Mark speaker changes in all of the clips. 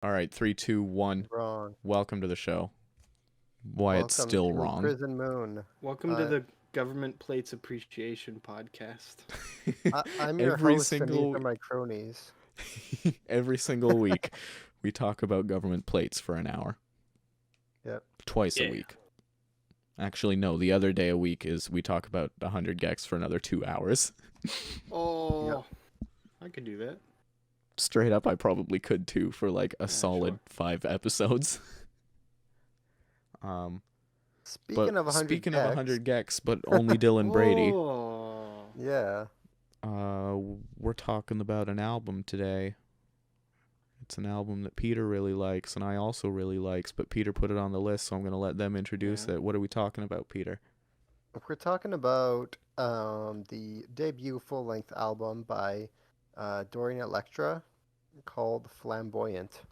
Speaker 1: All right, three, two, one.
Speaker 2: Wrong.
Speaker 1: Welcome to the show. Why it's
Speaker 2: Welcome
Speaker 1: still
Speaker 2: to
Speaker 1: wrong.
Speaker 2: Prison Moon.
Speaker 3: Welcome to the Government Plates Appreciation Podcast.
Speaker 2: I'm your
Speaker 1: every
Speaker 2: host, and these
Speaker 1: single
Speaker 2: are my cronies.
Speaker 1: every single week, we talk about government plates for an hour.
Speaker 2: Yep.
Speaker 1: Twice a
Speaker 3: Yeah.
Speaker 1: week. Actually, no. The other day a week is we talk about 100 gex for another 2 hours.
Speaker 3: Oh, I could do that.
Speaker 1: Straight up, I probably could too for like a solid
Speaker 3: sure.
Speaker 1: 5 episodes.
Speaker 2: Speaking of 100
Speaker 1: speaking
Speaker 2: gex,
Speaker 1: of 100 gex, but only Dylan Brady.
Speaker 3: Oh.
Speaker 2: yeah.
Speaker 1: We're talking about an album today. It's an album that Peter really likes, and I also really likes, but Peter put it on the list, so I'm going to let them introduce it. What are we talking about, Peter?
Speaker 2: We're talking about the debut full-length album by Dorian Electra called Flamboyant.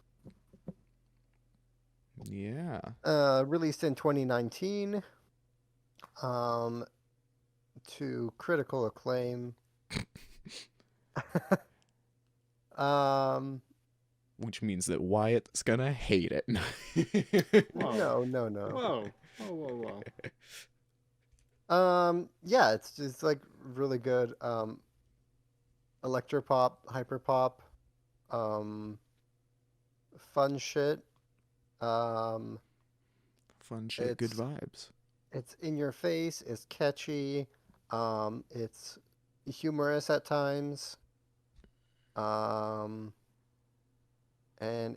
Speaker 1: Yeah.
Speaker 2: Released in 2019 to critical acclaim.
Speaker 1: Which means that Wyatt's going to hate it.
Speaker 3: Whoa.
Speaker 2: No.
Speaker 3: Whoa.
Speaker 2: Yeah, it's just like really good. Electropop, hyperpop, fun shit.
Speaker 1: Fun shit, good
Speaker 2: It's
Speaker 1: vibes.
Speaker 2: it's in your face. It's catchy. It's humorous at times. And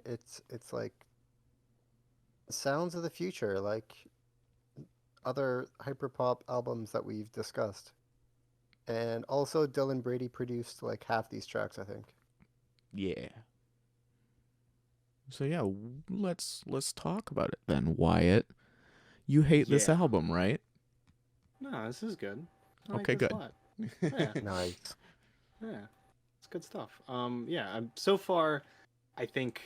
Speaker 2: it's like sounds of the future, like other hyperpop albums that we've discussed. And also Dylan Brady produced like half these tracks, I think.
Speaker 1: Yeah. So yeah, let's talk about it then, Wyatt. You hate this
Speaker 3: Yeah.
Speaker 1: album, right?
Speaker 3: No, this is good. I
Speaker 1: Okay,
Speaker 3: like this
Speaker 1: good.
Speaker 3: a lot. Yeah.
Speaker 2: Nice.
Speaker 3: Yeah. It's good stuff. So far, I think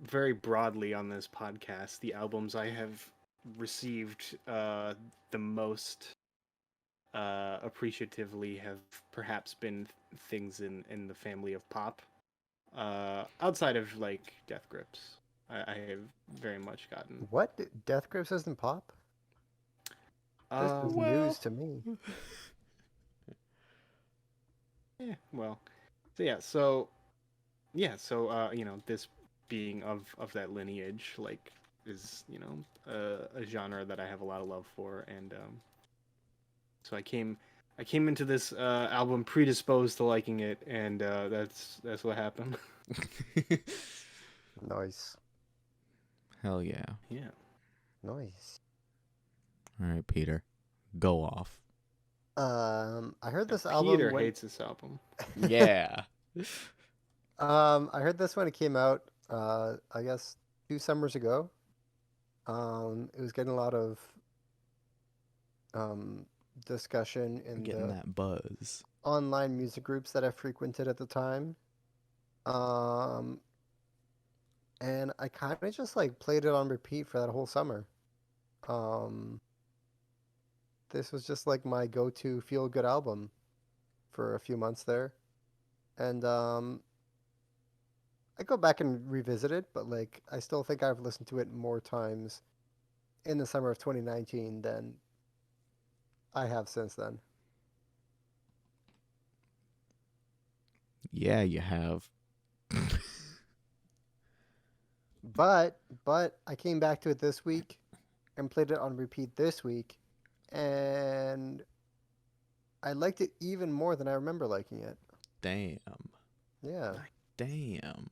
Speaker 3: very broadly on this podcast, the albums I have received the most appreciatively have perhaps been things in the family of pop. Outside of like Death Grips, I have very much gotten.
Speaker 2: What? Death Grips isn't pop? This is
Speaker 1: well-
Speaker 2: news to me.
Speaker 3: Yeah, well, this being of that lineage, like, is a genre that I have a lot of love for, and so I came into this album predisposed to liking it, and that's what happened.
Speaker 2: Nice.
Speaker 1: Hell yeah.
Speaker 3: Yeah.
Speaker 2: Nice.
Speaker 1: All right, Peter. Go off.
Speaker 2: I heard this album
Speaker 3: Peter
Speaker 2: when
Speaker 3: hates this album.
Speaker 1: Yeah.
Speaker 2: I heard this when it came out, I guess 2 summers ago. It was getting a lot of discussion in
Speaker 1: Getting
Speaker 2: the
Speaker 1: that buzz.
Speaker 2: online music groups that I frequented at the time. And I kind of just like played it on repeat for that whole summer. This was just like my go-to feel-good album for a few months there. And I go back and revisit it, but like I still think I've listened to it more times in the summer of 2019 than I have since then.
Speaker 1: Yeah, you have.
Speaker 2: But I came back to it this week and played it on repeat this week, and I liked it even more than I remember liking it.
Speaker 1: Damn.
Speaker 2: Yeah.
Speaker 1: Damn.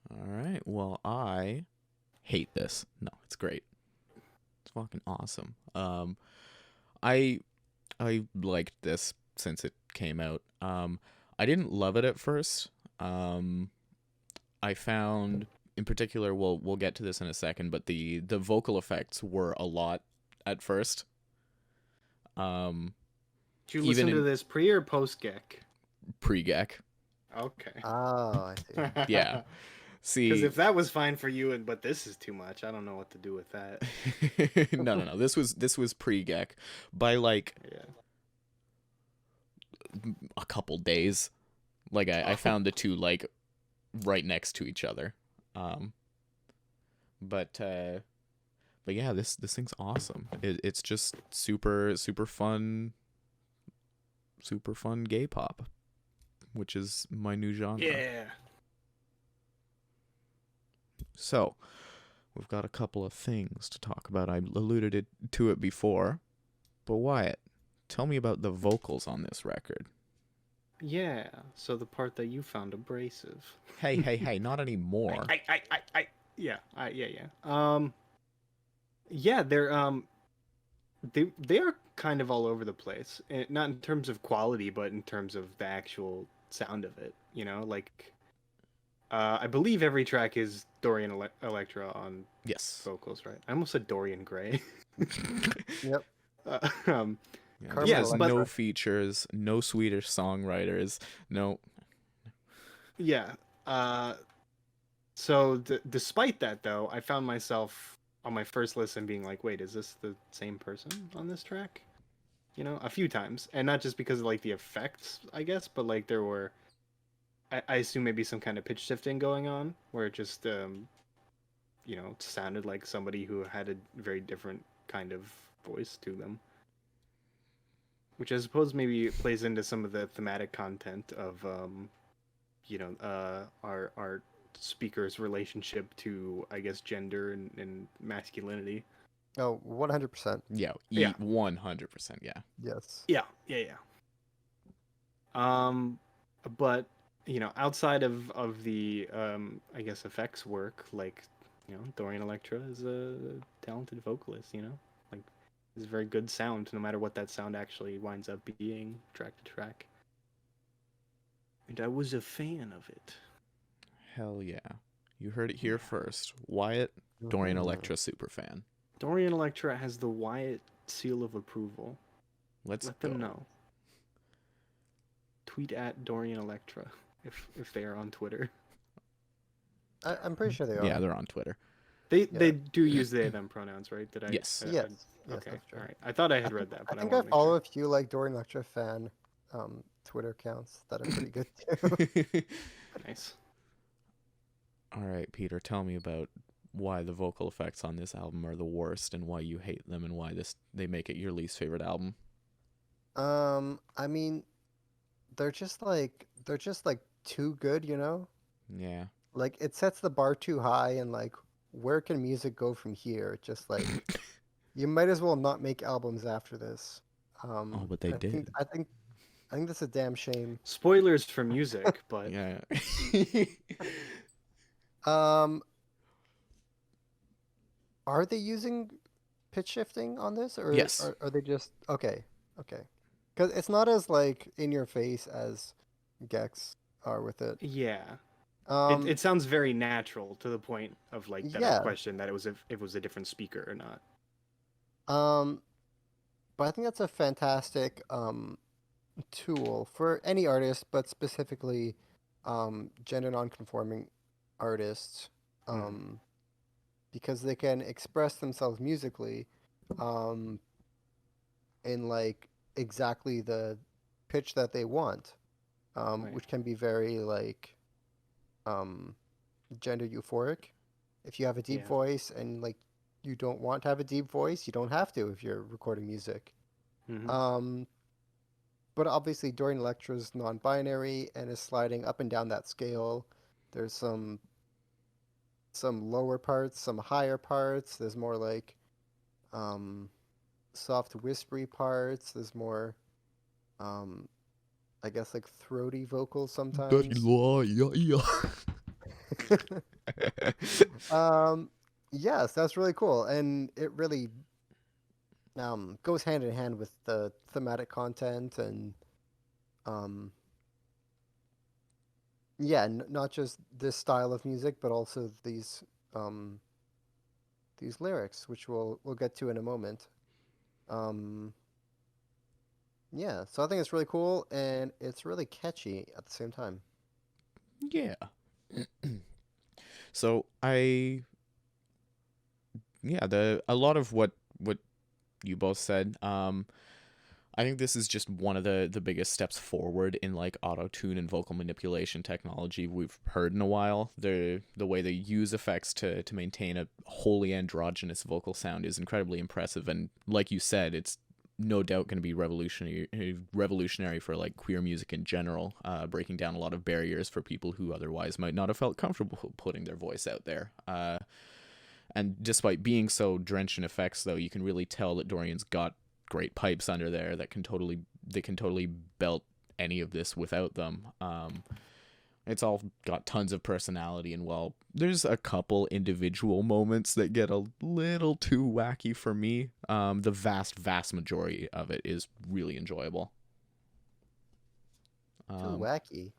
Speaker 1: All right. Well, I hate this. No, it's great. It's fucking awesome. I liked this since it came out. I didn't love it at first. I found, in particular, we'll get to this in a second, but the vocal effects were a lot at first.
Speaker 3: Did you listen to this pre or post Gek?
Speaker 1: Pre-Gek.
Speaker 3: Okay.
Speaker 2: Oh, I see.
Speaker 1: Yeah. See,
Speaker 3: Because if that was fine for you, but this is too much, I don't know what to do with that.
Speaker 1: no. This was pre-Gek by like
Speaker 3: Yeah.
Speaker 1: a couple days. Like I found the two like right next to each other. Um, but yeah, this thing's awesome. It's just super fun, gay pop, which is my new genre.
Speaker 3: Yeah.
Speaker 1: So we've got a couple of things to talk about. I alluded to it before, but Wyatt, tell me about the vocals on this record.
Speaker 3: Yeah. So the part that you found abrasive.
Speaker 1: Hey, not anymore.
Speaker 3: Yeah. Yeah, they are kind of all over the place. Not in terms of quality, but in terms of the actual sound of it. You know, like I believe every track is Dorian Electra on
Speaker 1: Yes.
Speaker 3: vocals, right? I almost said Dorian Gray.
Speaker 2: Yep.
Speaker 3: Um,
Speaker 1: Yeah,
Speaker 2: Carmen
Speaker 1: there's
Speaker 3: Electra.
Speaker 1: no features, no Swedish songwriters, no.
Speaker 3: yeah. So despite that, though, I found myself on my first listen being like, "Wait, is this the same person on this track?" You know, a few times, and not just because of like the effects, I guess, but like there were, I assume maybe some kind of pitch shifting going on where it just, you know, sounded like somebody who had a very different kind of voice to them, which I suppose maybe plays into some of the thematic content of, you know, our speaker's relationship to, I guess, gender and masculinity.
Speaker 2: Oh, 100%.
Speaker 1: Yeah,
Speaker 3: Yeah.
Speaker 1: 100%, yeah.
Speaker 2: Yes.
Speaker 3: Yeah. Um, but you know, outside of the I guess effects work, like, you know, Dorian Electra is a talented vocalist. You know, like, it's a very good sound, no matter what that sound actually winds up being, track to track. And I was a fan of it.
Speaker 1: Hell yeah. You heard it here first. Wyatt, Dorian Electra superfan.
Speaker 3: Dorian Electra has the Wyatt seal of approval.
Speaker 1: Let's
Speaker 3: Let
Speaker 1: go.
Speaker 3: them know. Tweet at Dorian Electra if they are on Twitter.
Speaker 2: I'm pretty sure they are.
Speaker 1: Yeah, they're on Twitter.
Speaker 3: They do use they them pronouns, right? Did I?
Speaker 1: Yes.
Speaker 2: Yes.
Speaker 3: Okay.
Speaker 2: That's true.
Speaker 3: All right. I thought I had read that,
Speaker 2: I
Speaker 3: but I
Speaker 2: think I
Speaker 3: want to make
Speaker 2: follow
Speaker 3: sure.
Speaker 2: a few like Dorian Electra fan Twitter accounts that are pretty good too.
Speaker 3: Nice.
Speaker 1: All right, Peter, tell me about why the vocal effects on this album are the worst and why you hate them and why they make it your least favorite album.
Speaker 2: I mean, they're just like too good, you know?
Speaker 1: Yeah.
Speaker 2: Like it sets the bar too high and like where can music go from here? Just like you might as well not make albums after this.
Speaker 1: Oh, but they did.
Speaker 2: I think that's a damn shame.
Speaker 3: Spoilers for music, but
Speaker 1: Yeah.
Speaker 2: Are they using pitch shifting on this, or
Speaker 1: Yes.
Speaker 2: are they just okay? Because it's not as like in your face as Gex are with it.
Speaker 3: yeah,
Speaker 2: Um,
Speaker 3: it sounds very natural to the point of like that I
Speaker 2: yeah.
Speaker 3: question that it was a different speaker or not.
Speaker 2: But I think that's a fantastic tool for any artist, but specifically gender nonconforming artists, because they can express themselves musically in like exactly the pitch that they want,
Speaker 3: Right.
Speaker 2: which can be very like gender euphoric. If you have a deep
Speaker 3: Yeah.
Speaker 2: voice and like you don't want to have a deep voice, you don't have to if you're recording music.
Speaker 3: Mhm.
Speaker 2: But obviously Dorian Electra's non-binary and is sliding up and down that scale. There's some lower parts, some higher parts. There's more like soft whispery parts. There's more I guess like throaty vocals sometimes. Yes, that's really cool, and it really goes hand in hand with the thematic content and yeah, not just this style of music, but also these lyrics, which we'll get to in a moment. Um, yeah, so I think it's really cool and it's really catchy at the same time.
Speaker 1: Yeah. So a lot of what you both said, I think this is just one of the biggest steps forward in like auto tune and vocal manipulation technology we've heard in a while. The way they use effects to maintain a wholly androgynous vocal sound is incredibly impressive, and like you said, it's no doubt going to be revolutionary for like queer music in general, breaking down a lot of barriers for people who otherwise might not have felt comfortable putting their voice out there. And despite being so drenched in effects, though, you can really tell that Dorian's got great pipes under there that can totally belt any of this without them. It's all got tons of personality, and while there's a couple individual moments that get a little too wacky for me, the vast majority of it is really enjoyable.
Speaker 2: Too wacky.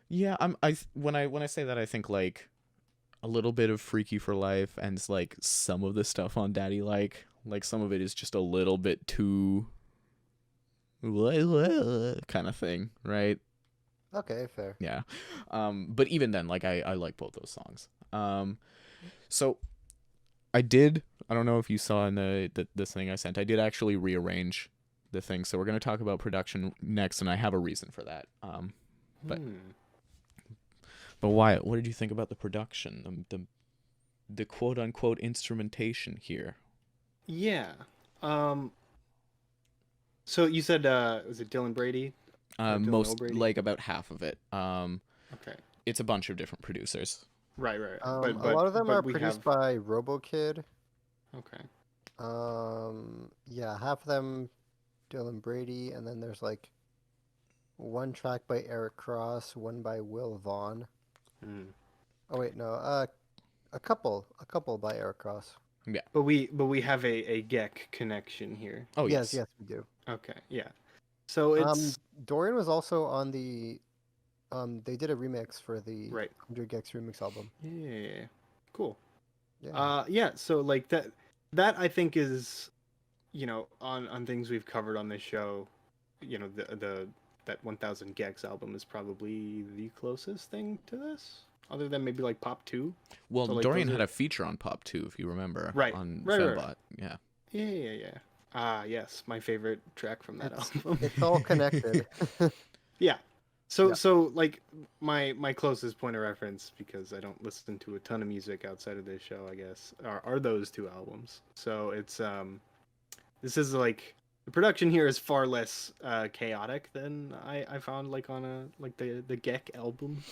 Speaker 1: Yeah, when I say that, I think like a little bit of Freaky for Life, and it's like some of the stuff on Daddy like some of it is just a little bit too kind of thing, right?
Speaker 2: Okay, fair.
Speaker 1: Yeah. But even then, like I like both those songs. So I don't know if you saw in this thing I sent, I did actually rearrange the thing. So we're going to talk about production next, and I have a reason for that. But Wyatt, what did you think about the production, the quote unquote instrumentation here?
Speaker 3: Yeah. So you said was it Dylan Brady? Dylan
Speaker 1: Most
Speaker 3: O'Brady?
Speaker 1: like about half of it.
Speaker 3: Okay.
Speaker 1: It's a bunch of different producers.
Speaker 3: Right.
Speaker 2: A lot of them are produced by RoboKid.
Speaker 3: Okay.
Speaker 2: Yeah, half of them Dylan Brady, and then there's like one track by Eric Cross, one by Will Vaughn. Oh wait, no, a couple by Eric Cross.
Speaker 1: Yeah.
Speaker 3: But we have a Geck connection here.
Speaker 1: Oh
Speaker 2: yes, we do.
Speaker 3: Okay, yeah. So it's
Speaker 2: Dorian was also on the they did a remix for the 100 Gex remix album.
Speaker 3: Yeah. Cool.
Speaker 2: Yeah.
Speaker 3: Yeah, so like that I think is, you know, on things we've covered on this show, you know, that 1000 Gex album is probably the closest thing to this, other than maybe like Pop 2.
Speaker 1: Well,
Speaker 3: so, like,
Speaker 1: Dorian had a feature on Pop 2, if you remember.
Speaker 3: Right.
Speaker 1: On
Speaker 3: Right.
Speaker 1: Fembot. Yeah.
Speaker 3: Yeah. Ah, yes, my favorite track from that album.
Speaker 2: It's all connected.
Speaker 3: Yeah. So like my closest point of reference, because I don't listen to a ton of music outside of this show, I guess, are those two albums. So it's this is like the production here is far less chaotic than I found like on the Geck album.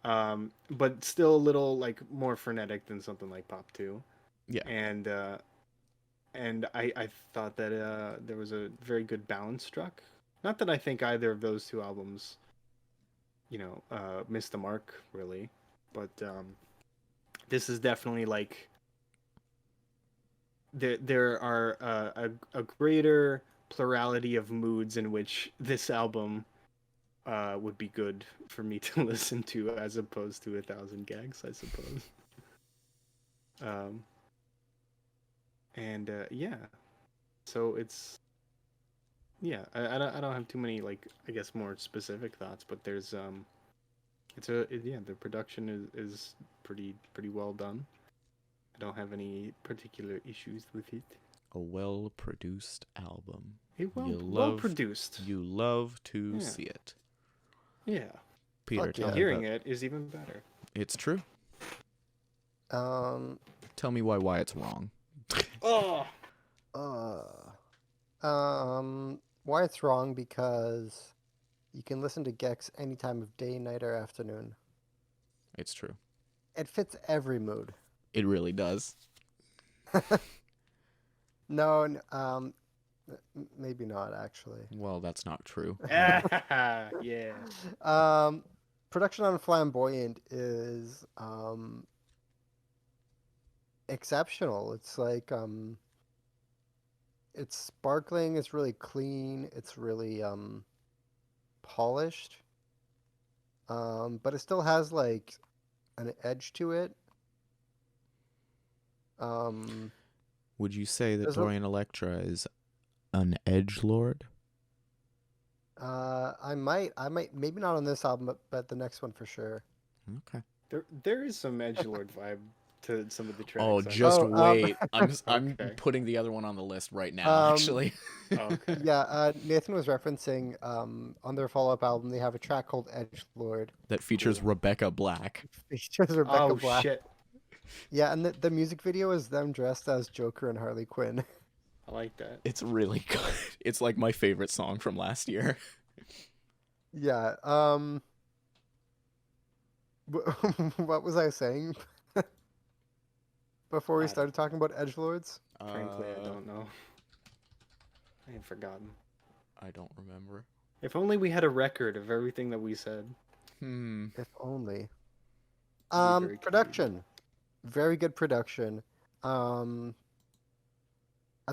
Speaker 3: But still a little like more frenetic than something like Pop 2.
Speaker 1: Yeah.
Speaker 3: And I thought that there was a very good balance struck. Not that I think either of those two albums, you know, missed the mark really, but this is definitely like there are a greater plurality of moods in which this album would be good for me to listen to, as opposed to 1000 Gags, I suppose. Yeah, so it's. Yeah, I don't have too many, like, I guess more specific thoughts, but there's the production is pretty well done. I don't have any particular issues with it.
Speaker 1: A well-produced album.
Speaker 3: Well produced.
Speaker 1: You love to see it.
Speaker 3: Yeah.
Speaker 1: Peter, tell me
Speaker 3: hearing it is even better.
Speaker 1: It's true.
Speaker 2: Um.
Speaker 1: Tell me why Wyatt's wrong.
Speaker 2: Why it's wrong, because you can listen to Gex any time of day, night, or afternoon.
Speaker 1: It's true.
Speaker 2: It fits every mood.
Speaker 1: It really does.
Speaker 2: No, maybe not actually.
Speaker 1: Well, that's not true.
Speaker 3: Yeah.
Speaker 2: Production on Flamboyant is exceptional. It's like it's sparkling, it's really clean, it's really polished. But it still has like an edge to it.
Speaker 1: Would you say that
Speaker 2: there's
Speaker 1: Dorian Electra is an edgelord?
Speaker 2: I might, maybe not on this album, but the next one for sure.
Speaker 1: Okay.
Speaker 3: There is some edgelord vibe to some of the tracks.
Speaker 1: Oh,
Speaker 3: on-
Speaker 1: just
Speaker 2: Oh,
Speaker 1: wait. I'm
Speaker 3: Okay.
Speaker 1: putting the other one on the list right now,
Speaker 2: Um,
Speaker 1: actually.
Speaker 3: Oh, okay.
Speaker 2: yeah, Nathan was referencing on their follow-up album they have a track called Edgelord.
Speaker 1: That features
Speaker 3: Cool.
Speaker 1: Rebecca Black.
Speaker 2: Features Rebecca
Speaker 3: Oh
Speaker 2: Black.
Speaker 3: shit!
Speaker 2: Yeah, and the music video is them dressed as Joker and Harley Quinn.
Speaker 3: I like that.
Speaker 1: It's really good. It's like my favorite song from last year.
Speaker 2: Yeah. What was I saying before we
Speaker 3: I-
Speaker 2: started talking about edgelords?
Speaker 3: Frankly, I don't know. I have forgotten.
Speaker 1: I don't remember.
Speaker 3: If only we had a record of everything that we said.
Speaker 2: If only.
Speaker 3: That'd be very
Speaker 2: Production. Very good production. I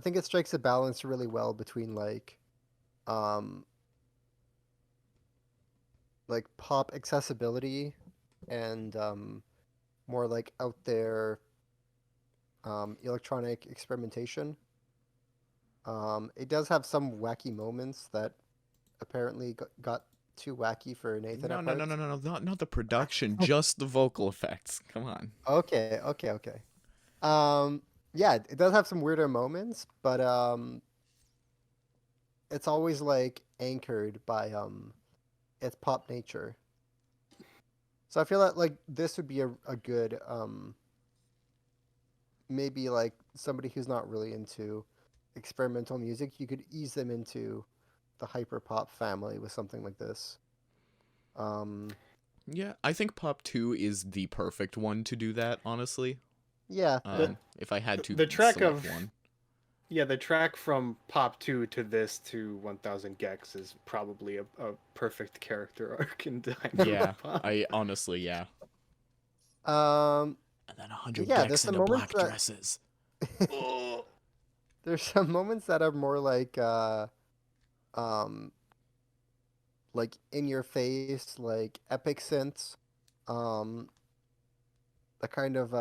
Speaker 2: think it strikes a balance really well between um, like pop accessibility and more like out there electronic experimentation. It does have some wacky moments that apparently got too wacky for Nathan
Speaker 1: No,
Speaker 2: at
Speaker 1: no, no,
Speaker 2: parts.
Speaker 1: no, no, no, not the production, just the vocal effects. Come on.
Speaker 2: Okay, okay, okay. Yeah, it does have some weirder moments, but it's always like anchored by its pop nature. So I feel like this would be a good maybe like somebody who's not really into experimental music, you could ease them into the hyper pop family with something like this. Um,
Speaker 1: Yeah, I think Pop 2 is the perfect one to do that, honestly.
Speaker 2: yeah,
Speaker 3: The-
Speaker 1: If I had to
Speaker 3: the track
Speaker 1: select
Speaker 3: of-
Speaker 1: one.
Speaker 3: Yeah, the track from Pop 2 to this to 1000 Gex is probably a perfect character arc in
Speaker 1: Yeah,
Speaker 3: Pop.
Speaker 1: I honestly, yeah.
Speaker 2: um,
Speaker 1: And then 100
Speaker 2: Yeah, there's
Speaker 1: decks
Speaker 2: some
Speaker 1: into
Speaker 2: moments
Speaker 1: black
Speaker 2: that-
Speaker 1: dresses.
Speaker 3: Oh.
Speaker 2: there's some moments that are more um, like in your face, like epic synths, um, that kind of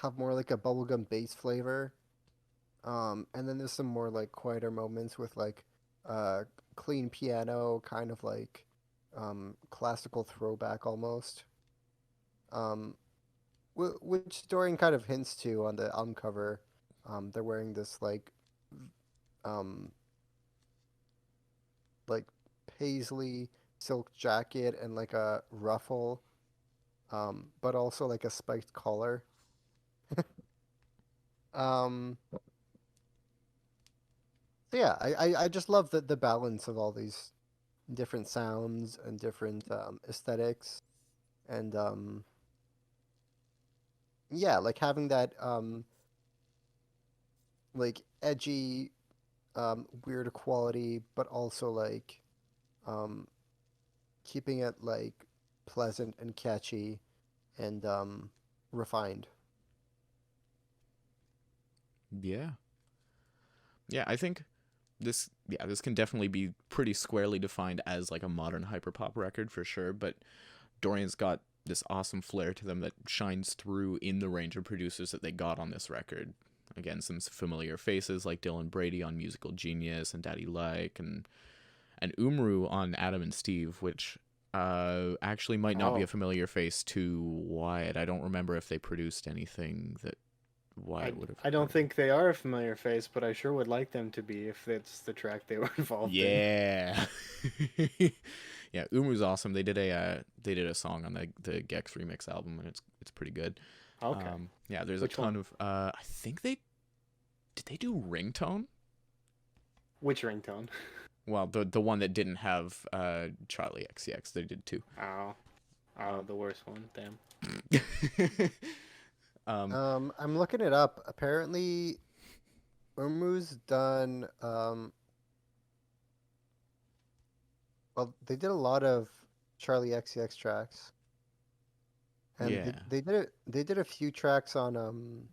Speaker 2: have more like a bubblegum bass flavor. And then there's some more like quieter moments with like clean piano, kind of like classical throwback almost. Um, which Dorian kind of hints to on the album cover. They're wearing this um, like paisley silk jacket and like a ruffle, but also like a spiked collar. Um, so yeah, I just love the balance of all these different sounds and different aesthetics, and yeah, like having that like edgy weird quality, but also like um, keeping it like pleasant and catchy and refined.
Speaker 1: Yeah. Yeah, I think this can definitely be pretty squarely defined as like a modern hyperpop record for sure, but Dorian's got this awesome flair to them that shines through in the range of producers that they got on this record. Again, some familiar faces like Dylan Brady on Musical Genius and Daddy Like, and Umru on Adam and Steve, which actually might not be
Speaker 3: Oh.
Speaker 1: a familiar face to Wyatt. I don't remember if they produced anything that Wyatt would have.
Speaker 3: I don't think they are a familiar face, but I sure would like them to be if that's the track they were involved in.
Speaker 1: Yeah. Yeah, Umru's awesome. They did a song on the Gex remix album, and it's pretty good.
Speaker 3: Okay.
Speaker 1: Yeah, there's
Speaker 3: Which
Speaker 1: a ton
Speaker 3: one?
Speaker 1: of I think they do Ringtone?
Speaker 3: Which ringtone?
Speaker 1: Well, the one that didn't have Charlie XCX, they did too.
Speaker 3: Oh, the worst one. Damn.
Speaker 2: I'm looking it up. Apparently, Umru's done. Well, they did a lot of Charlie XCX tracks, and
Speaker 1: Yeah.
Speaker 2: they did a few tracks on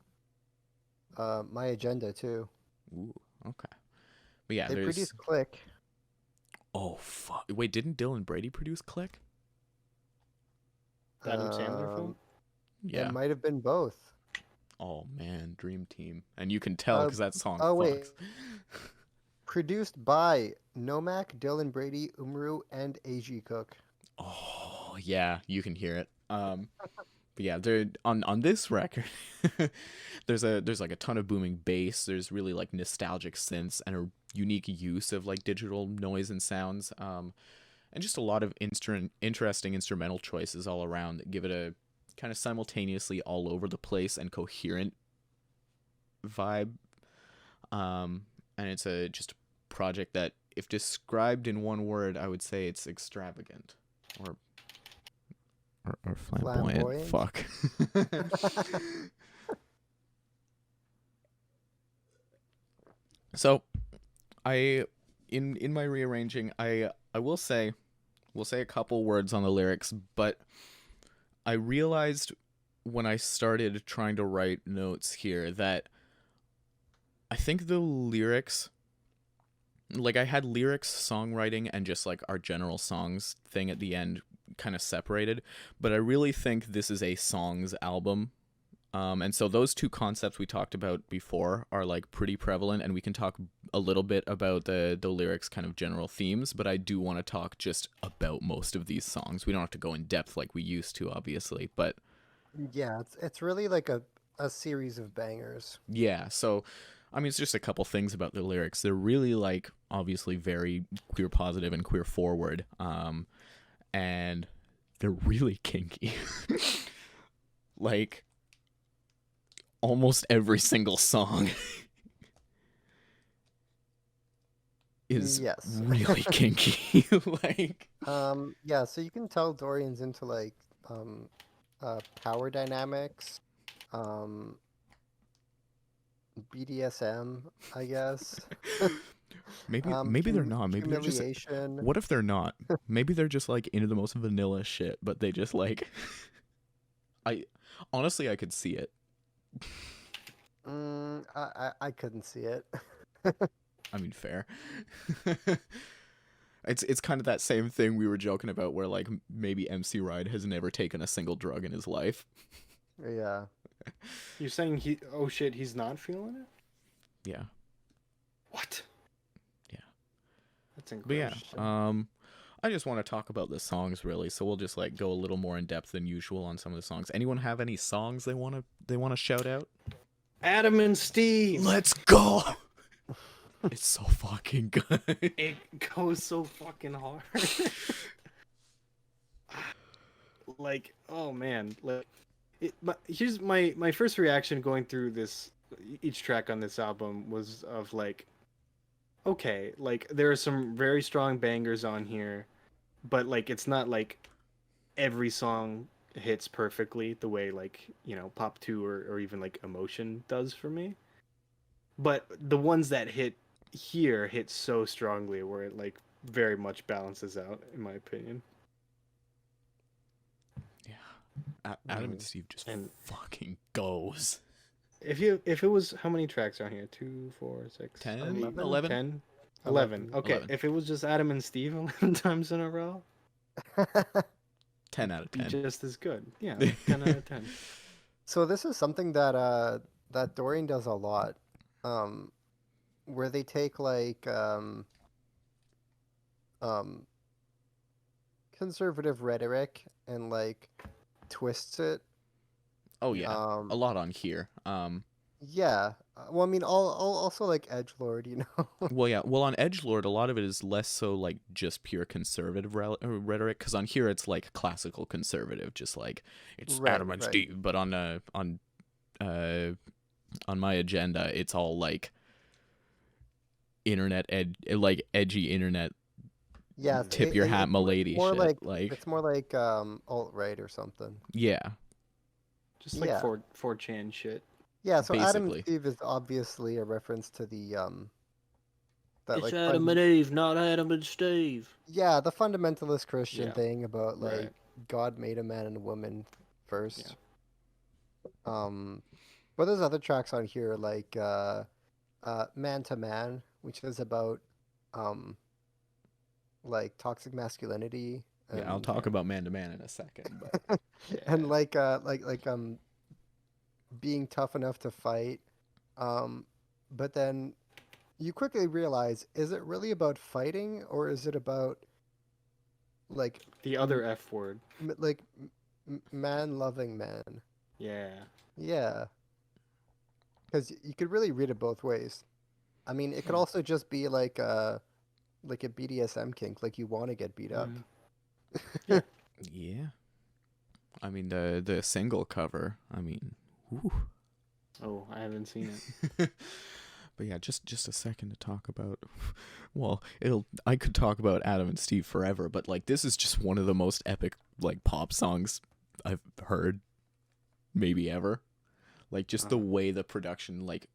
Speaker 2: My Agenda too.
Speaker 1: Ooh, okay. But yeah,
Speaker 2: They
Speaker 1: there's
Speaker 2: produced Click.
Speaker 1: oh fuck. Wait, didn't Dylan Brady produce Click?
Speaker 3: The Adam Sandler film?
Speaker 1: Yeah.
Speaker 2: It might have been both.
Speaker 1: Oh man, Dream Team. And you can tell because that song
Speaker 2: oh, wait.
Speaker 1: fucks.
Speaker 2: Produced by Nomak, Dylan Brady, Umru, and A.G. Cook.
Speaker 1: Oh yeah, you can hear it. but yeah, there on this record, there's like a ton of booming bass. There's really like nostalgic synths and a unique use of like digital noise and sounds. And just a lot of interesting instrumental choices all around that give it a kind of simultaneously all over the place and coherent vibe. And it's a just a project that, if described in one word, I would say it's extravagant or or flamboyant.
Speaker 2: Flamboyant?
Speaker 1: Fuck. So, I in my rearranging, I will say we'll say a couple words on the lyrics, but I realized when I started trying to write notes here that I think the lyrics, like I had lyrics, songwriting, and just like our general songs thing at the end kind of separated, but I really think this is a songs album. And so those two concepts we talked about before are like pretty prevalent, and we can talk a little bit about the lyrics kind of general themes, but I do want to talk just about most of these songs. We don't have to go in depth like we used to, obviously, but
Speaker 2: Yeah, it's really like a series of bangers.
Speaker 1: yeah, so I mean, it's just a couple things about the lyrics. They're really like obviously very queer positive and queer forward, and they're really kinky. Like almost every single song is
Speaker 2: Yes.
Speaker 1: really kinky. Like
Speaker 2: Yeah, so you can tell Dorian's into like power dynamics, um BDSM, I guess.
Speaker 1: maybe they're not. Maybe they're just.
Speaker 2: Humiliation.
Speaker 1: What if they're not? Maybe they're just like into the most vanilla shit, but they just like. I honestly, I could see it.
Speaker 2: I couldn't see it.
Speaker 1: I mean, fair. It's kind of that same thing we were joking about, where like maybe MC Ride has never taken a single drug in his life.
Speaker 2: Yeah.
Speaker 3: You're saying he? Oh shit, he's not feeling it.
Speaker 1: Yeah,
Speaker 3: What?
Speaker 1: yeah.
Speaker 3: That's
Speaker 1: But yeah,
Speaker 3: incredible.
Speaker 1: I just want to talk about the songs really, so we'll just like go a little more in depth than usual on some of the songs. Anyone have any songs they wanna shout out?
Speaker 3: Adam and Steve.
Speaker 1: Let's go. It's so fucking good.
Speaker 3: It goes so fucking hard. Like, oh man, like, but here's my first reaction going through this each track on this album was of like, okay, like there are some very strong bangers on here, but like it's not like every song hits perfectly the way like Pop 2 or even like Emotion does for me. But the ones that hit here hit so strongly where it like very much balances out in my opinion.
Speaker 1: Yeah, Adam and Steve just
Speaker 3: And
Speaker 1: fucking goes.
Speaker 3: if it was, how many tracks are on here? 2, 4, 6,
Speaker 1: 10,
Speaker 2: 11?
Speaker 1: 11?
Speaker 3: 10, 11. Okay,
Speaker 1: 11.
Speaker 3: if it was just Adam and Steve 11 times in a row,
Speaker 1: 10 out of
Speaker 3: be
Speaker 1: 10.
Speaker 3: just as good. Yeah, 10 out of 10.
Speaker 2: So this is something that Dorian does a lot, where they take like um conservative rhetoric and like twists it.
Speaker 1: Oh yeah, a
Speaker 2: Um,
Speaker 1: lot on here.
Speaker 2: yeah. Well, I mean, all also like edgelord, you know.
Speaker 1: Well, yeah. Well, on Edgelord, a lot of it is less so like just pure conservative rhetoric, because on here it's like classical conservative, just like it's
Speaker 2: Right,
Speaker 1: Adam and
Speaker 2: right.
Speaker 1: Steve. But on my agenda, it's all like like edgy internet
Speaker 2: Yeah, so
Speaker 1: tip your hat,
Speaker 2: it's
Speaker 1: milady
Speaker 2: more
Speaker 1: shit.
Speaker 2: like
Speaker 1: Like
Speaker 2: it's more like alt-right or something.
Speaker 1: yeah,
Speaker 3: Just like
Speaker 2: Yeah.
Speaker 3: 4chan shit.
Speaker 2: Yeah, so Adam and
Speaker 1: basically.
Speaker 2: Steve is obviously a reference to the that
Speaker 3: It's
Speaker 2: like
Speaker 3: Adam and Eve, not Adam and Steve.
Speaker 2: yeah, the fundamentalist Christian
Speaker 3: Yeah.
Speaker 2: thing about like
Speaker 3: Right.
Speaker 2: God made a man and a woman first. But there's other tracks on here like Man to Man, which is about um like toxic masculinity
Speaker 1: Yeah, I'll
Speaker 2: and
Speaker 1: talk about Man to Man in a second, but
Speaker 2: and like being tough enough to fight. But then you quickly realize, is it really about fighting or is it about like
Speaker 3: The other F word.
Speaker 2: like man loving man.
Speaker 3: Yeah.
Speaker 2: Yeah, because you could really read it both ways. I mean, it could
Speaker 3: Yeah.
Speaker 2: also just be like a BDSM kink, like you want to get beat up.
Speaker 3: Mhm. Yeah.
Speaker 1: Yeah. I mean the single cover. I mean, whew.
Speaker 3: Oh, I haven't seen it.
Speaker 1: But yeah, just a second to talk about. Well, I could talk about Adam and Steve forever, but like this is just one of the most epic like pop songs I've heard, maybe ever. Like just the way the production like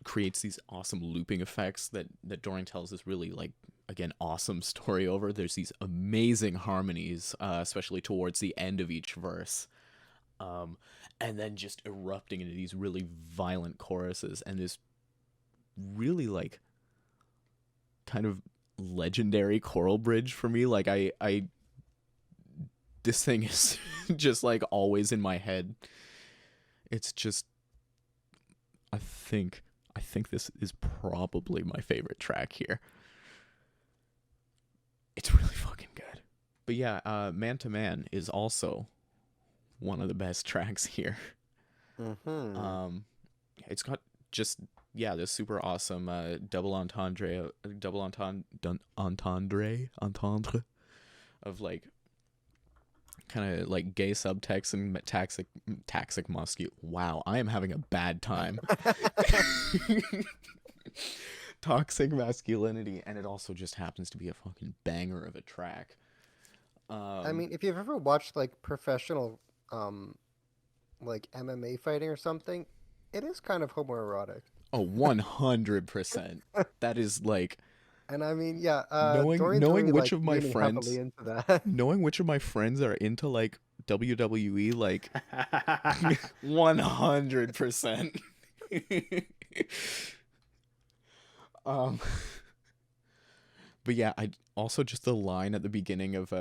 Speaker 1: creates these awesome looping effects that Dorian tells this really like again awesome story over. There's these amazing harmonies, especially towards the end of each verse. And then just erupting into these really violent choruses and this really like kind of legendary choral bridge for me. Like I this thing is just like always in my head. It's just I think this is probably my favorite track here. It's really fucking good. But yeah, Man to Man is also one of the best tracks here.
Speaker 2: Mm-hmm.
Speaker 1: It's got just this super awesome double entendre of like kind of like gay subtext and toxic muscular. Wow, I am having a bad time. Toxic masculinity, and it also just happens to be a fucking banger of a track.
Speaker 2: I mean, if you've ever watched like professional, like MMA fighting or something, it is kind of homoerotic.
Speaker 1: Oh, 100%. That is like
Speaker 2: And I mean, yeah, Dorian's
Speaker 1: knowing
Speaker 2: really
Speaker 1: which
Speaker 2: like
Speaker 1: of my
Speaker 2: leaning heavily
Speaker 1: friends
Speaker 2: into that.
Speaker 1: knowing which of my friends are into like WWE, like 100%. um but yeah, I also just the line at the beginning of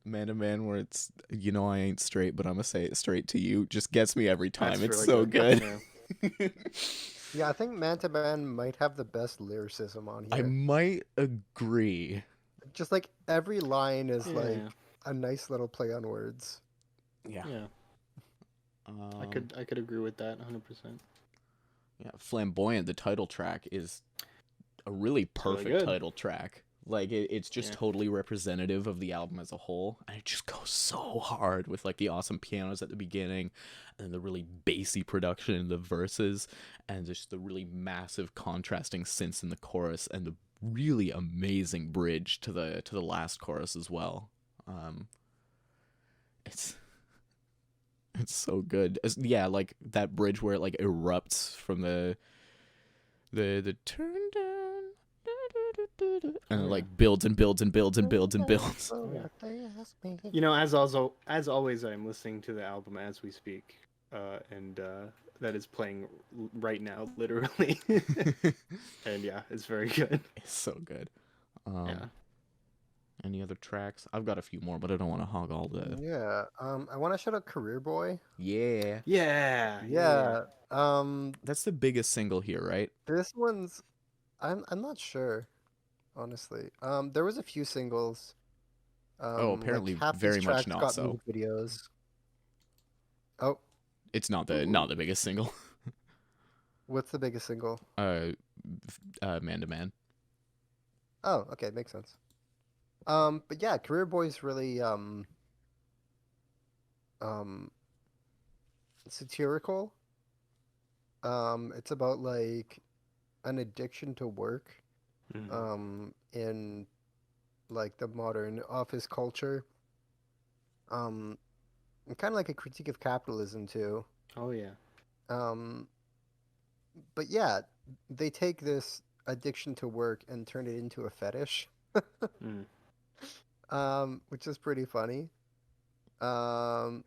Speaker 1: Man to Man where it's I ain't straight but I'm gonna say it straight to you just gets me every time.
Speaker 3: That's
Speaker 1: It's
Speaker 3: really
Speaker 1: so good.
Speaker 3: Yeah.
Speaker 2: Yeah, I think Man to Man might have the best lyricism on
Speaker 1: I
Speaker 2: here.
Speaker 1: might agree.
Speaker 2: Just like every line is like
Speaker 3: Yeah.
Speaker 2: a nice little play on words.
Speaker 1: Yeah.
Speaker 3: Yeah.
Speaker 1: Um,
Speaker 3: I could agree with that 100%.
Speaker 1: yeah, Flamboyant, the title track, is a really perfect
Speaker 3: good.
Speaker 1: title track. Like it's just
Speaker 3: Yeah.
Speaker 1: totally representative of the album as a whole, and it just goes so hard with like the awesome pianos at the beginning, and the really bassy production in the verses, and just the really massive contrasting synths in the chorus, and the really amazing bridge to the last chorus as well. It's so good. Yeah, like that bridge where it like erupts from the turn down, and it like builds and builds and builds and builds and builds.
Speaker 3: You know, as always, I'm listening to the album as we speak, and that is playing right now, literally. And yeah, it's very good.
Speaker 1: It's so good.
Speaker 3: Yeah.
Speaker 1: Any other tracks? I've got a few more, but I don't want to hog all the.
Speaker 2: Yeah. I want to shout out Career Boy.
Speaker 1: Yeah,
Speaker 3: Yeah.
Speaker 2: Yeah.
Speaker 1: that's the biggest single here, right?
Speaker 2: This one's I'm not sure, honestly. There was a few singles.
Speaker 1: Oh, apparently
Speaker 2: like half
Speaker 1: very
Speaker 2: these
Speaker 1: much
Speaker 2: tracks
Speaker 1: not
Speaker 2: got
Speaker 1: so.
Speaker 2: music videos. Oh,
Speaker 1: It's not
Speaker 2: Ooh.
Speaker 1: the biggest single.
Speaker 2: what's the biggest single?
Speaker 1: Man to Man.
Speaker 2: Oh, okay, makes sense. But yeah, Career Boy's really um satirical. It's about like an addiction to work in like the modern office culture. And kind of like a critique of capitalism too.
Speaker 3: Oh yeah.
Speaker 2: Um, but yeah, they take this addiction to work and turn it into a fetish,
Speaker 3: Mm.
Speaker 2: which is pretty funny. Um,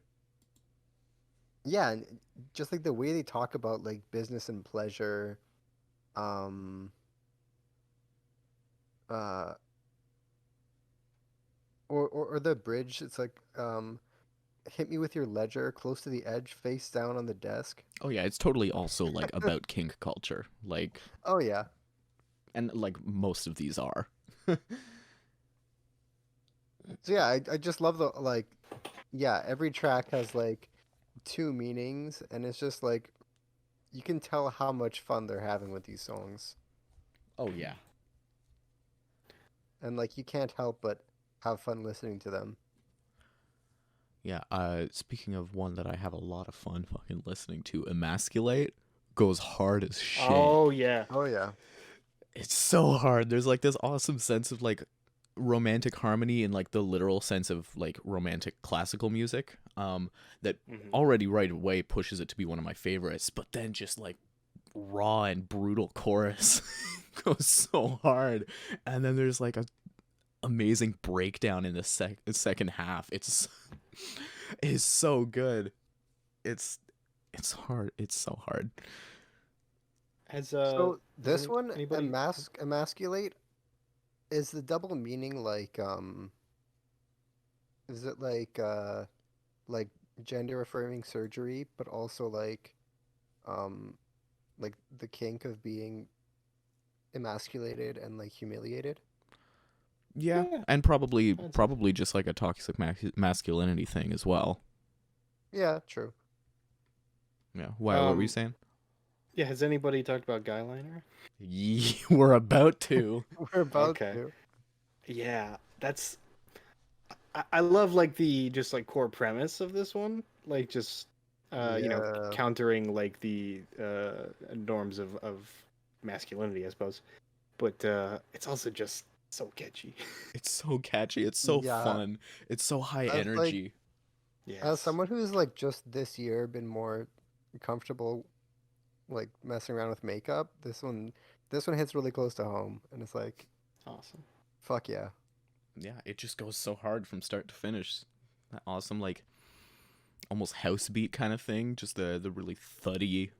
Speaker 2: yeah, and just like the way they talk about like business and pleasure, um, uh, or the bridge. It's like hit me with your ledger, close to the edge, face down on the desk.
Speaker 1: Oh yeah, it's totally also like about kink culture, like,
Speaker 2: Oh yeah,
Speaker 1: and like most of these are.
Speaker 2: So yeah, I just love the like, yeah, every track has like two meanings, and it's just like you can tell how much fun they're having with these songs,
Speaker 1: Oh yeah.
Speaker 2: and like you can't help but have fun listening to them.
Speaker 1: Yeah, speaking of one that I have a lot of fun fucking listening to, Emasculate goes hard as shit.
Speaker 3: Oh yeah.
Speaker 2: Oh yeah,
Speaker 1: It's so hard. There's like this awesome sense of like romantic harmony in like the literal sense of like romantic classical music. That
Speaker 3: Hmm.
Speaker 1: already right away pushes it to be one of my favorites, but then just like raw and brutal chorus goes so hard. And then there's like a amazing breakdown in the second half. It's so good. It's it's hard. It's so hard.
Speaker 3: Has
Speaker 2: so
Speaker 3: has
Speaker 2: this one,
Speaker 3: anybody?
Speaker 2: emasculate, is the double meaning like is it like gender affirming surgery, but also um like the kink of being emasculated and like humiliated?
Speaker 1: Yeah,
Speaker 3: Yeah,
Speaker 1: and probably
Speaker 3: I'd say so.
Speaker 1: probably just like a toxic masculinity thing as well.
Speaker 2: Yeah, true.
Speaker 1: Yeah. Why? What were you
Speaker 3: Um,
Speaker 1: saying?
Speaker 3: yeah. Has anybody talked about Guyliner?
Speaker 1: We're about to.
Speaker 2: We're about
Speaker 3: Okay.
Speaker 2: to.
Speaker 3: Yeah, that's. I love like the just like core premise of this one, like just
Speaker 2: Yeah.
Speaker 3: countering like the norms of masculinity, I suppose. But it's also just so catchy.
Speaker 1: It's so catchy. It's so
Speaker 2: Yeah.
Speaker 1: fun. It's so high
Speaker 2: As like
Speaker 1: energy.
Speaker 2: as
Speaker 3: Yes.
Speaker 2: someone who's like just this year been more comfortable like messing around with makeup, this one hits really close to home, and it's like
Speaker 3: Awesome.
Speaker 2: fuck yeah.
Speaker 1: Yeah, it just goes so hard from start to finish. That awesome like almost house beat kind of thing. Just the really thuddy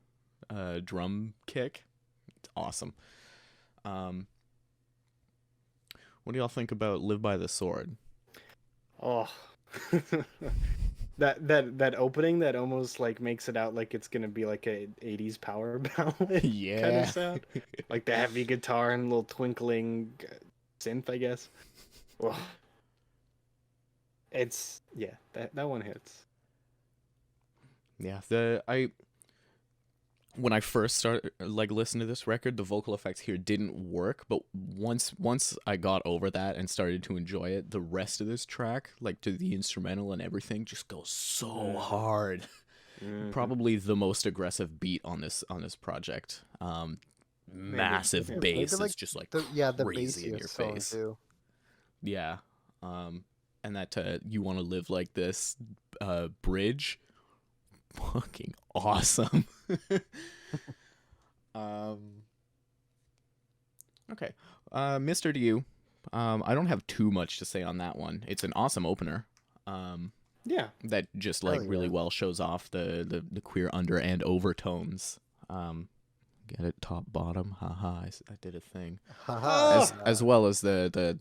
Speaker 1: drum kick. It's awesome. Um, what do y'all think about Live by the Sword?
Speaker 3: Oh. That opening that almost like makes it out like it's gonna be like a 80s power ballad kind of
Speaker 1: Yeah.
Speaker 3: sound, like the heavy guitar and little twinkling synth, I guess. Oh, it's yeah, that one hits.
Speaker 1: Yeah, the I when I first started like listening to this record, the vocal effects here didn't work, but once I got over that and started to enjoy it, the rest of this track, like to the instrumental and everything, just goes so
Speaker 3: Hmm.
Speaker 1: hard.
Speaker 3: Hmm.
Speaker 1: Probably the most aggressive beat on this project.
Speaker 3: Maybe,
Speaker 1: Massive
Speaker 3: maybe.
Speaker 2: Maybe
Speaker 1: bass
Speaker 2: like
Speaker 1: that's just like
Speaker 2: the
Speaker 1: crazy in your
Speaker 2: bassiest song
Speaker 1: face.
Speaker 2: too.
Speaker 1: Yeah. And that you want to live like this bridge, fucking awesome. um okay. Mr. to you. I don't have too much to say on that one. It's an awesome opener. Um
Speaker 3: Yeah.
Speaker 1: that just like
Speaker 2: Hell
Speaker 1: really
Speaker 2: yeah.
Speaker 1: well shows off the queer under and overtones. Get it top bottom. Haha, I did a thing.
Speaker 2: Haha.
Speaker 3: Oh,
Speaker 1: As well as the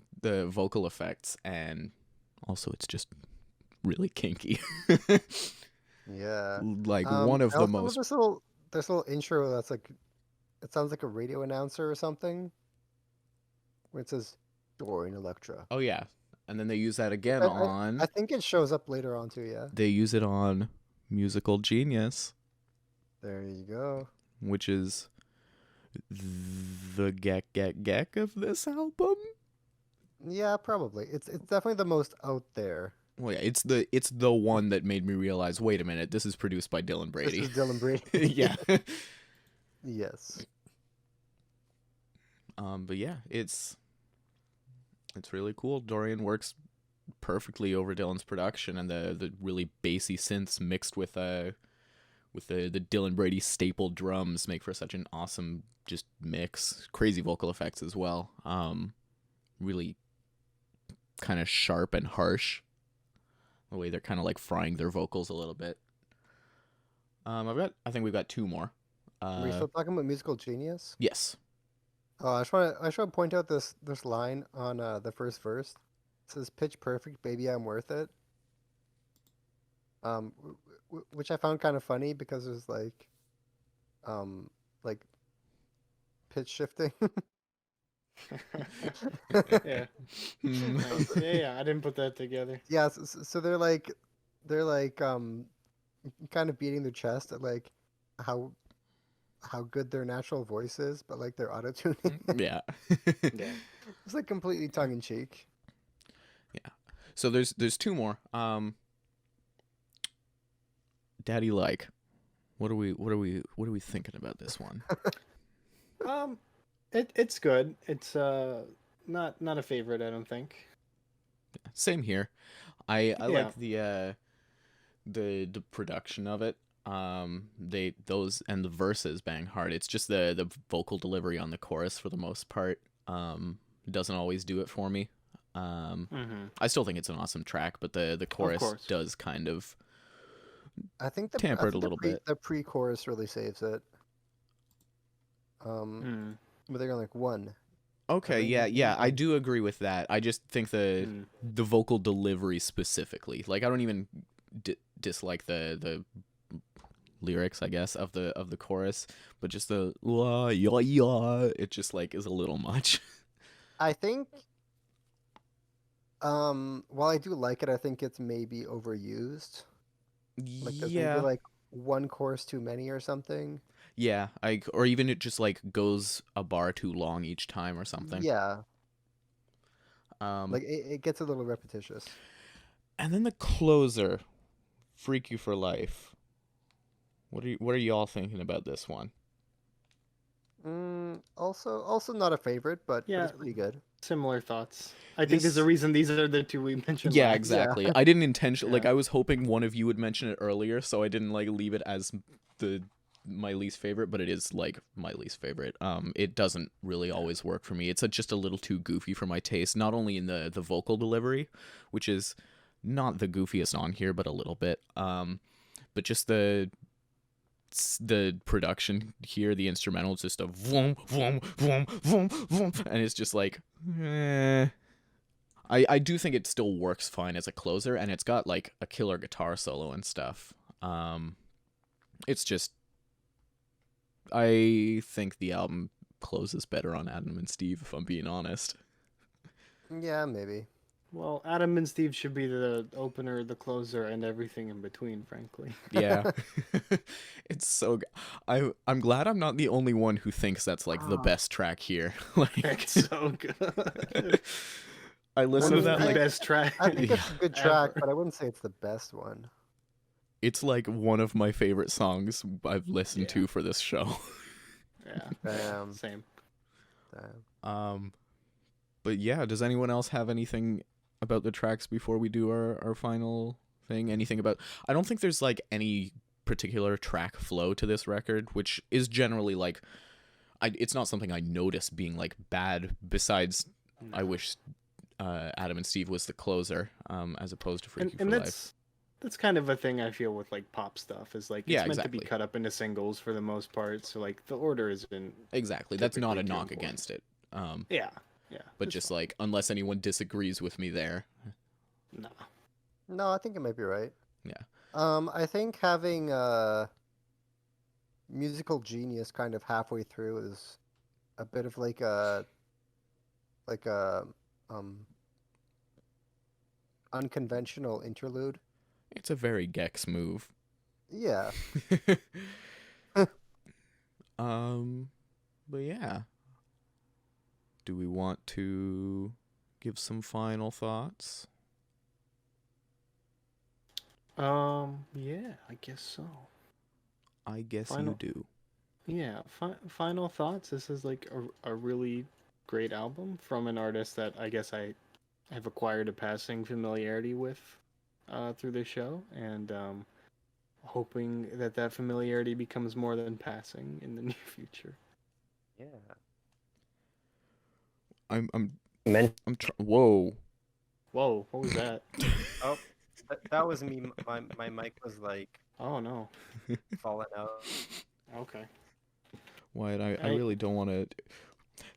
Speaker 1: vocal effects, and also it's just really kinky.
Speaker 2: Yeah.
Speaker 1: Like one
Speaker 2: I
Speaker 1: of the
Speaker 2: also love
Speaker 1: most.
Speaker 2: this little intro that's like it sounds like a radio announcer or something where it says Dorian Electra.
Speaker 1: Oh yeah, and then they use that
Speaker 2: Which
Speaker 1: again
Speaker 2: I
Speaker 1: on.
Speaker 2: think it shows up later on too, yeah.
Speaker 1: They use it on Musical Genius,
Speaker 2: There you go.
Speaker 1: which is the geck of this album.
Speaker 2: Yeah, probably. It's definitely the most out there.
Speaker 1: Well, yeah, it's the one that made me realize. Wait a minute, this is produced by Dylan
Speaker 2: This
Speaker 1: Brady.
Speaker 2: is Dylan Brady.
Speaker 1: Yeah.
Speaker 2: Yes.
Speaker 1: But yeah, it's really cool. Dorian works perfectly over Dylan's production, and the really bassy synths mixed with the Dylan Brady staple drums make for such an awesome just mix. Crazy vocal effects as well. Really kind of sharp and harsh. The way they're kind of like frying their vocals a little bit. I think we've got two more.
Speaker 2: Were you
Speaker 1: Uh,
Speaker 2: still talking about musical genius?
Speaker 1: yes.
Speaker 2: Oh, I just want to point out this line on the first verse. It says "Pitch perfect, baby, I'm worth it." Which I found kind of funny because there's um like pitch shifting.
Speaker 3: Yeah.
Speaker 1: Hmm.
Speaker 3: Nice. Yeah. I didn't put that together.
Speaker 2: Yeah, so they're like kind of beating their chest at like how how good their natural voice is, but like they're auto tuning.
Speaker 1: Yeah.
Speaker 3: Yeah.
Speaker 2: It's like completely tongue in cheek.
Speaker 1: Yeah. So there's two more. Daddy like. What are we thinking about this one?
Speaker 3: Um, it's good. It's not a favorite. I don't think.
Speaker 1: Same here. I
Speaker 3: Yeah.
Speaker 1: like the production of it. They those and the verses bang hard. It's just the vocal delivery on the chorus for the most part. Doesn't always do it for me.
Speaker 3: Mm-hmm.
Speaker 1: I still think it's an awesome track, but the
Speaker 3: Of
Speaker 1: chorus
Speaker 3: course.
Speaker 1: does kind of
Speaker 2: I think
Speaker 1: tamper it a little bit.
Speaker 2: the pre-chorus really saves it.
Speaker 3: Mm.
Speaker 2: But they're going like one.
Speaker 1: Okay, yeah, I do agree with that. I just think
Speaker 3: Mm.
Speaker 1: the vocal delivery specifically, like I don't even dislike the lyrics, I guess, of the chorus, but just the la ya ya, it just like is a little much.
Speaker 2: I think while I do like it, I think it's maybe overused. Like there's maybe
Speaker 1: Yeah,
Speaker 2: like one chorus too many or something.
Speaker 1: yeah, or even it just like goes a bar too long each time or something.
Speaker 2: Yeah,
Speaker 1: Um,
Speaker 2: like it gets a little repetitious.
Speaker 1: and then the closer, "Freak You for Life." What are y'all thinking about this one?
Speaker 2: Also not a favorite, but
Speaker 3: Yeah.
Speaker 2: it's pretty good.
Speaker 3: Similar thoughts. I think there's a
Speaker 1: This
Speaker 3: reason these are the two we mentioned
Speaker 1: Yeah,
Speaker 3: last.
Speaker 1: exactly.
Speaker 2: Yeah.
Speaker 1: I didn't intentionally like
Speaker 3: Yeah.
Speaker 1: I was hoping one of you would mention it earlier, so I didn't like leave it as the my least favorite, but it is like my least favorite. It doesn't really always work for me. It's just a little too goofy for my taste, not only in the vocal delivery, which is not the goofiest on here, but a little bit. But just the production here, the instrumental is just a vroom vroom vroom vroom vroom, and it's just like eh. I do think it still works fine as a closer, and it's got like a killer guitar solo and stuff. It's just I think the album closes better on Adam and Steve, if I'm being honest.
Speaker 2: Yeah, maybe.
Speaker 3: Well, Adam and Steve should be the opener, the closer, and everything in between, frankly.
Speaker 1: Yeah, it's so. I'm glad I'm not the only one who thinks that's like the best track here. Like,
Speaker 3: It's so good.
Speaker 1: I
Speaker 3: One
Speaker 1: listened
Speaker 3: of
Speaker 1: to that
Speaker 3: the
Speaker 1: like
Speaker 3: best tracks.
Speaker 2: I think it's a good track,
Speaker 3: ever.
Speaker 2: but I wouldn't say it's the best one.
Speaker 1: it's like one of my favorite songs I've listened
Speaker 3: Yeah.
Speaker 1: to for this show.
Speaker 3: Yeah.
Speaker 2: Damn.
Speaker 3: Same.
Speaker 1: Um, but yeah, does anyone else have anything about the tracks before we do our final thing? Anything about? I don't think there's like any particular track flow to this record, which is generally like, it's not something I notice being like bad. Besides, I wish Adam and Steve was the closer, as opposed to Freaky for
Speaker 3: And
Speaker 1: Life.
Speaker 3: that's kind of a thing I feel with like pop stuff is like it's
Speaker 1: Yeah,
Speaker 3: meant to be
Speaker 1: exactly.
Speaker 3: cut up into singles for the most part, so like the order isn't
Speaker 1: Exactly, that's not a
Speaker 3: typically too
Speaker 1: knock
Speaker 3: important.
Speaker 1: against it.
Speaker 3: Yeah. Yeah.
Speaker 1: But
Speaker 3: it's
Speaker 1: just
Speaker 3: fine.
Speaker 1: like unless anyone disagrees with me there,
Speaker 3: No.
Speaker 2: No, I think it might be right.
Speaker 1: yeah.
Speaker 2: I think having musical genius kind of halfway through is a bit of like a um unconventional interlude.
Speaker 1: It's a very Gex move.
Speaker 2: Yeah.
Speaker 1: But yeah. Do we want to give some final thoughts?
Speaker 3: Yeah, I guess so.
Speaker 1: I guess
Speaker 3: Final-
Speaker 1: you do.
Speaker 3: Yeah, final thoughts. This is like a really great album from an artist that I guess I have acquired a passing familiarity with through this show, and hoping that that familiarity becomes more than passing in the near future.
Speaker 2: Yeah.
Speaker 1: I'm
Speaker 2: Men-
Speaker 1: whoa.
Speaker 3: Whoa, what was that?
Speaker 2: Oh, that was me. My mic was like
Speaker 3: Oh no.
Speaker 2: falling out.
Speaker 3: Okay.
Speaker 1: Wyatt, I
Speaker 3: I-
Speaker 1: really don't want to.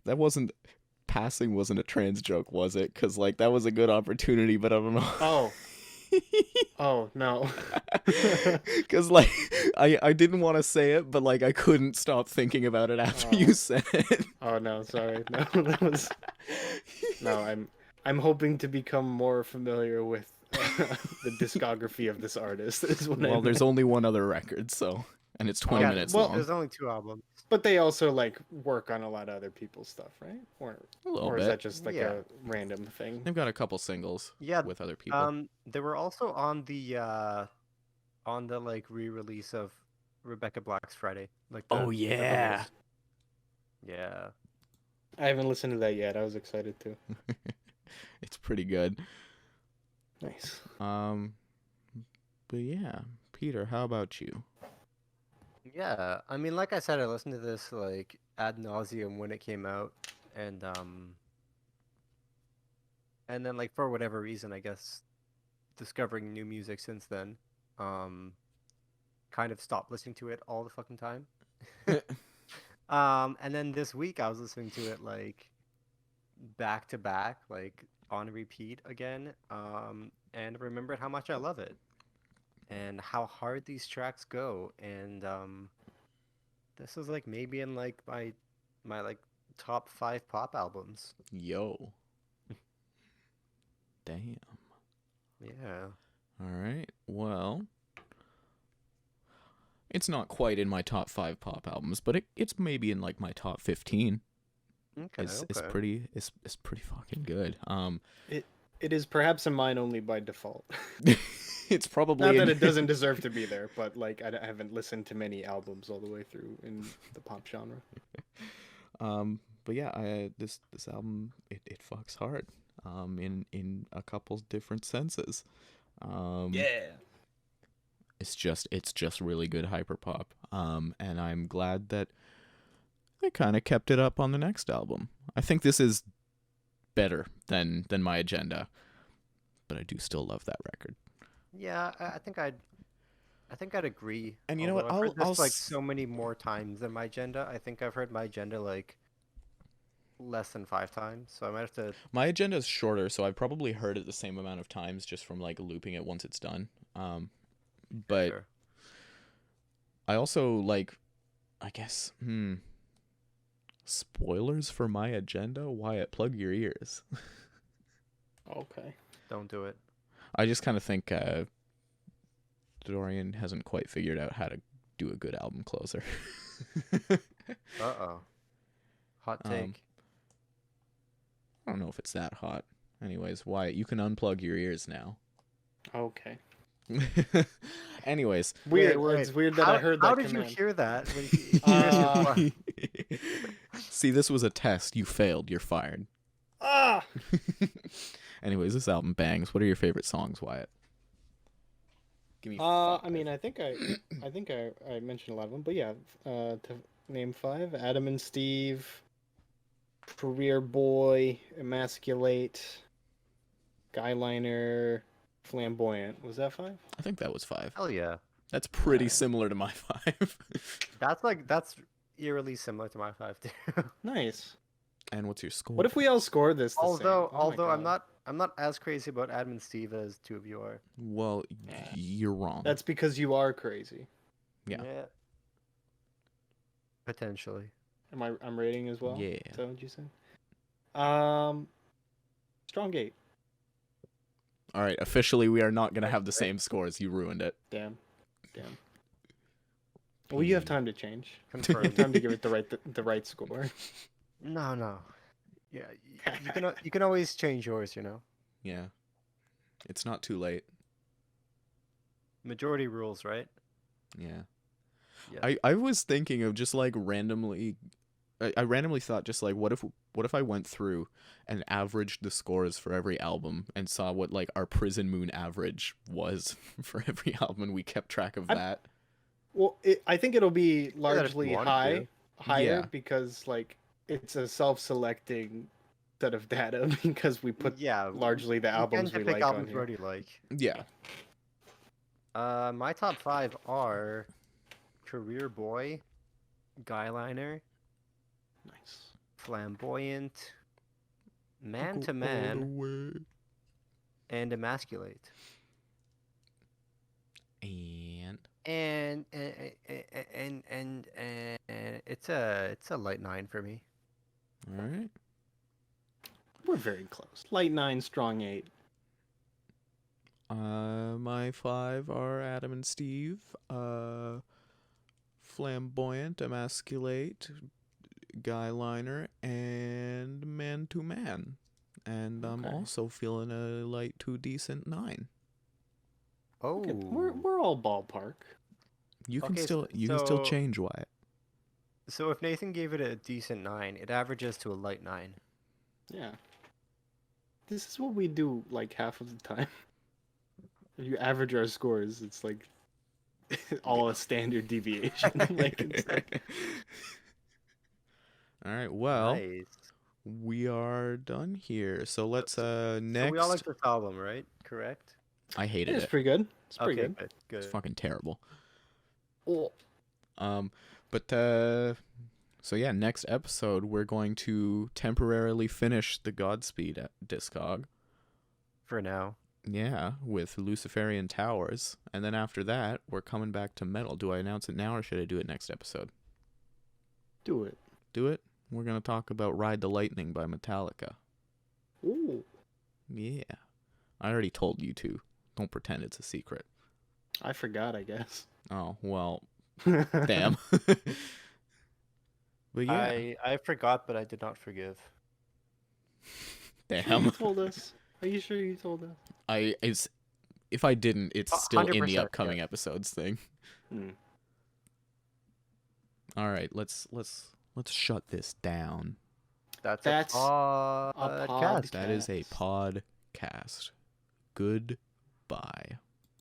Speaker 1: That wasn't. Passing wasn't a trans joke, was it? Because, like, that was a good opportunity, but I don't know.
Speaker 3: Oh, Oh no.
Speaker 1: Because like I didn't want to say it, but like I couldn't stop thinking about it after
Speaker 3: Oh.
Speaker 1: you said it.
Speaker 3: Oh no, sorry. No, that was no. I'm hoping to become more familiar with the discography of this artist. Is what I
Speaker 1: Well, there's
Speaker 3: meant.
Speaker 1: only one other record, so and it's 20
Speaker 3: Oh,
Speaker 2: Yeah,
Speaker 1: minutes
Speaker 3: well,
Speaker 1: long.
Speaker 2: there's only 2 albums.
Speaker 3: but they also like work on a lot of other people's stuff, right?
Speaker 1: A little
Speaker 3: Or is
Speaker 1: bit.
Speaker 3: that just like
Speaker 2: Yeah.
Speaker 3: a random thing?
Speaker 1: They've got a couple singles
Speaker 2: Yeah,
Speaker 1: with other people.
Speaker 2: they were also on the like re-release of Rebecca Black's Friday, like
Speaker 1: Oh,
Speaker 2: the
Speaker 1: yeah.
Speaker 2: bonus. Yeah.
Speaker 3: I haven't listened to that yet. I was excited to.
Speaker 1: It's pretty good.
Speaker 3: Nice.
Speaker 1: But yeah, Peter, how about you?
Speaker 2: Yeah, I mean, like I said, I listened to this like ad nauseum when it came out, and then like for whatever reason, I guess discovering new music since then, kind of stopped listening to it all the fucking time. And then this week I was listening to it like back to back, like on repeat again, and remembered how much I love it and how hard these tracks go, and this is like maybe in like my like top 5 pop albums.
Speaker 1: Yo. Damn.
Speaker 2: Yeah.
Speaker 1: All right. Well, it's not quite in my top 5 pop albums, but it's maybe in like my top 15.
Speaker 2: Okay.
Speaker 1: It's pretty fucking good.
Speaker 3: It is perhaps in mine only by default.
Speaker 1: It's probably
Speaker 3: Not
Speaker 1: in...
Speaker 3: that it doesn't deserve to be there, but like I haven't listened to many albums all the way through in the pop genre.
Speaker 1: But yeah, this album it fucks hard. In a couple different senses.
Speaker 3: Yeah.
Speaker 1: It's just really good hyperpop. And I'm glad that they kind of kept it up on the next album. I think this is better than My Agenda, but I do still love that record.
Speaker 2: Yeah, I think I'd agree.
Speaker 1: And you know what?
Speaker 2: Although I've heard this
Speaker 1: I'll
Speaker 2: like so many more times than My Agenda. I think I've heard My Agenda like less than 5 times, so I might have to.
Speaker 1: My Agenda is shorter, so I've probably heard it the same amount of times just from like looping it once it's done. But
Speaker 2: Sure.
Speaker 1: I also like, I guess, spoilers for My Agenda? Wyatt, plug your ears.
Speaker 3: Okay.
Speaker 2: Don't do it.
Speaker 1: I just kind of think Dorian hasn't quite figured out how to do a good album closer.
Speaker 2: Uh-oh. Hot take.
Speaker 1: I don't know if it's that hot. Anyways, Wyatt, you can unplug your ears now.
Speaker 3: Okay.
Speaker 1: Anyways.
Speaker 3: Weird.
Speaker 2: Wait.
Speaker 3: It's weird that I heard that
Speaker 2: How did
Speaker 3: command.
Speaker 2: you hear that? When you
Speaker 1: See, this was a test. You failed. You're fired.
Speaker 3: Ah!
Speaker 1: Anyways, this album bangs. What are your favorite songs, Wyatt? Give me
Speaker 3: I
Speaker 1: five.
Speaker 3: mean, I think I mentioned a lot of them, but yeah, to name 5: Adam and Steve, Career Boy, Emasculate, Guyliner, Flamboyant. Was that 5?
Speaker 1: I think that was 5.
Speaker 2: Hell yeah.
Speaker 1: That's pretty
Speaker 3: Alright.
Speaker 1: similar to my 5.
Speaker 2: That's eerily similar to my 5 too.
Speaker 3: Nice.
Speaker 1: And what's your score?
Speaker 3: What if we all score this the same?
Speaker 2: although
Speaker 3: Oh my
Speaker 2: I'm
Speaker 3: God.
Speaker 2: not as crazy about Adam and Steve as 2 of you are.
Speaker 1: Well, you're wrong.
Speaker 3: That's because you are crazy.
Speaker 1: Yeah.
Speaker 2: Potentially.
Speaker 3: I'm rating as well?
Speaker 1: Yeah.
Speaker 3: Is that what you said? Strong Gate.
Speaker 1: All right. Officially, we are not going to have the same scores. You ruined it.
Speaker 3: Damn. Well, you have time to change. You have
Speaker 2: Confirmed.
Speaker 3: time to give it the right score.
Speaker 2: No. Yeah, you can always change yours, you know.
Speaker 1: Yeah. It's not too late.
Speaker 2: Majority rules, right?
Speaker 1: Yeah.
Speaker 2: Yeah.
Speaker 1: I was thinking of just like randomly I randomly thought just like what if I went through and averaged the scores for every album and saw what like our Prison Moon average was for every album and we kept track of that.
Speaker 3: Well, I think it'll be
Speaker 2: that if you
Speaker 3: largely
Speaker 2: wanted
Speaker 3: higher
Speaker 1: Yeah.
Speaker 3: because like it's a self-selecting set of data because we put
Speaker 2: yeah,
Speaker 3: largely the
Speaker 2: you
Speaker 3: albums
Speaker 2: tend
Speaker 3: we
Speaker 2: to pick
Speaker 3: like
Speaker 2: albums
Speaker 3: on
Speaker 2: you
Speaker 3: here.
Speaker 2: already like.
Speaker 1: Yeah.
Speaker 2: My top 5 are Career Boy, Guyliner,
Speaker 3: Nice.
Speaker 2: Flamboyant, Man to Man, and Emasculate. and it's a light 9 for me.
Speaker 1: All right.
Speaker 3: We're very close. Light 9, strong 8.
Speaker 1: My 5 are Adam and Steve. Flamboyant, emasculate, guy liner, and man to man. And I'm
Speaker 3: Okay.
Speaker 1: also feeling a light to decent 9.
Speaker 2: Oh,
Speaker 3: Okay, we're all ballpark.
Speaker 1: You can
Speaker 2: Okay,
Speaker 1: still
Speaker 2: so-
Speaker 1: change Wyatt.
Speaker 2: so if Nathan gave it a decent 9, it averages to a light 9.
Speaker 3: Yeah. This is what we do like half of the time. If you average our scores, it's like all a standard deviation. Like it's like
Speaker 1: All right. Well,
Speaker 2: Nice.
Speaker 1: we are done here. So let's next.
Speaker 2: So we all like this album, right? Correct.
Speaker 1: I hated
Speaker 3: it's
Speaker 1: it.
Speaker 3: pretty good. It's pretty
Speaker 2: Okay,
Speaker 3: good.
Speaker 2: good.
Speaker 1: It's fucking terrible.
Speaker 3: Oh.
Speaker 1: But so yeah, next episode we're going to temporarily finish the Godspeed discog.
Speaker 2: For now.
Speaker 1: Yeah, with Luciferian Towers, and then after that we're coming back to metal. Do I announce it now or should I do it next episode?
Speaker 3: Do it.
Speaker 1: Do it. We're gonna talk about Ride the Lightning by Metallica.
Speaker 3: Ooh.
Speaker 1: Yeah, I already told you to. Don't pretend it's a secret.
Speaker 3: I forgot, I guess.
Speaker 1: Oh well, damn. But yeah,
Speaker 2: I forgot, but I did not forgive.
Speaker 3: You
Speaker 1: damn.
Speaker 3: told us. Are you sure you told us?
Speaker 1: If I didn't, it's still in the
Speaker 2: 100%,
Speaker 1: upcoming
Speaker 2: yeah.
Speaker 1: episodes thing.
Speaker 3: Hmm.
Speaker 1: All right, let's shut this down.
Speaker 2: That's
Speaker 3: That's
Speaker 2: a podcast.
Speaker 3: podcast.
Speaker 1: That is a podcast. Goodbye.